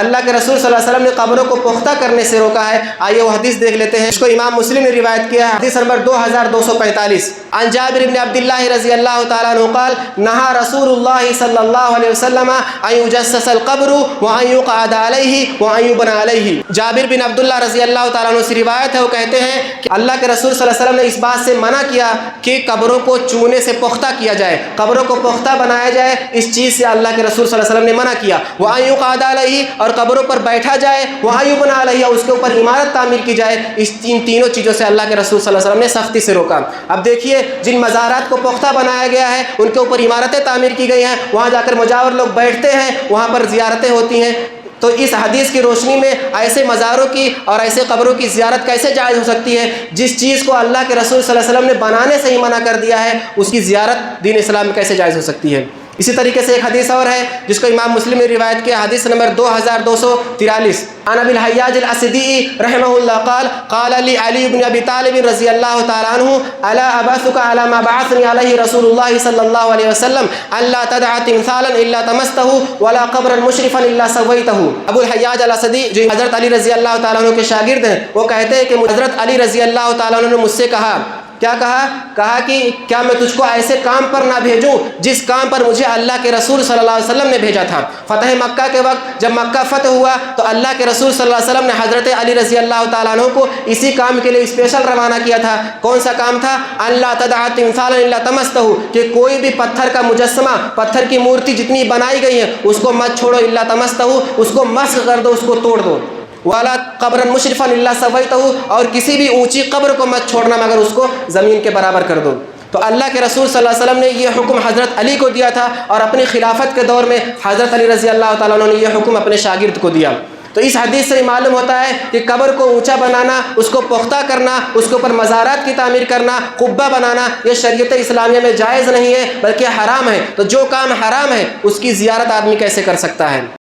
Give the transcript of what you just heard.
اللہ کے رسول صلی اللہ علیہ وسلم نے قبروں کو پختہ کرنے سے روکا ہے۔ آئیے وہ حدیث دیکھ لیتے ہیں، اس کو امام مسلم نے روایت کیا ہے، حدیث نمبر 2245 عن جابر بن عبد اللہ رضی اللہ تعالیٰ عنہ قال نہا رسول اللہ صلی اللہ علیہ وسلم ان یجسس القبر وان یقعد علیہ وان یبنى علیہ۔ جابر بن عبداللہ رضی اللہ تعالیٰ عنہ سے روایت ہے، وہ کہتے ہیں کہ اللہ کے رسول صلی اللہ علیہ وسلم نے اس بات سے منع کیا کہ قبروں کو چونے سے پختہ کیا جائے، قبروں کو پختہ بنایا جائے، اس چیز سے اللہ کے رسول صلی اللہ علیہ وسلم نے منع کیا۔ وان یقعد علیہ، اور قبروں پر بیٹھا جائے، وہاں یبنى علیہ، اس کے اوپر عمارت تعمیر کی جائے، اس تینوں چیزوں سے اللہ کے رسول صلی اللہ علیہ وسلم نے سختی سے روکا۔ اب دیکھیے جن مزارات کو پختہ بنایا گیا ہے ان کے اوپر عمارتیں تعمیر کی گئی ہیں، وہاں جا کر مجاور لوگ بیٹھتے ہیں، وہاں پر زیارتیں ہوتی ہیں، تو اس حدیث کی روشنی میں ایسے مزاروں کی اور ایسے قبروں کی زیارت کیسے جائز ہو سکتی ہے؟ جس چیز کو اللہ کے رسول صلی اللہ علیہ وسلم نے بنانے سے ہی منع کر دیا ہے، اس کی زیارت دین اسلام میں کیسے جائز ہو سکتی ہے؟ اسی طریقے سے ایک حدیث اور ہے جس کو امام مسلم نے روایت کیا، حدیث نمبر 2243 عن ابی الحیاج الاسدی رحمہ اللہ قال قال لی علی بن ابی طالب رضی اللہ تعالی عنہ الا ابعثک علی ما بعثنی علیہ رسول اللہ صلی اللہ علیہ وسلم الا تدع تمثالا الا طمسته ولا قبرا مشرفا الا سویته۔ ابو الحیاج الاسدی جو حضرت علی رضی اللہ تعالی عنہ کے شاگرد ہیں، وہ کہتے ہیں کہ حضرت علی رضی اللہ تعالی عنہ نے مجھ سے کہا، کیا کہا کہ کیا میں تجھ کو ایسے کام پر نہ بھیجوں جس کام پر مجھے اللہ کے رسول صلی اللہ علیہ وسلم نے بھیجا تھا۔ فتح مکہ کے وقت جب مکہ فتح ہوا تو اللہ کے رسول صلی اللہ علیہ وسلم نے حضرت علی رضی اللہ تعالیٰ عنہ کو اسی کام کے لیے اسپیشل روانہ کیا تھا۔ کون سا کام تھا؟ اللہ تدع تمثالا الا طمسته، کہ کوئی بھی پتھر کا مجسمہ، پتھر کی مورتی جتنی بنائی گئی ہے اس کو مت چھوڑو، الا طمسته، اس کو مسخ کر دو، اس کو توڑ دو۔ والا قبرا مشرفا الا سویته، اور کسی بھی اونچی قبر کو مت چھوڑنا مگر اس کو زمین کے برابر کر دو۔ تو اللہ کے رسول صلی اللہ علیہ وسلم نے یہ حکم حضرت علی کو دیا تھا، اور اپنی خلافت کے دور میں حضرت علی رضی اللہ تعالیٰ عنہ نے یہ حکم اپنے شاگرد کو دیا۔ تو اس حدیث سے معلوم ہوتا ہے کہ قبر کو اونچا بنانا، اس کو پختہ کرنا، اس کے اوپر مزارات کی تعمیر کرنا، قبہ بنانا، یہ شریعت اسلامیہ میں جائز نہیں ہے بلکہ حرام ہے۔ تو جو کام حرام ہے اس کی زیارت آدمی کیسے کر سکتا ہے؟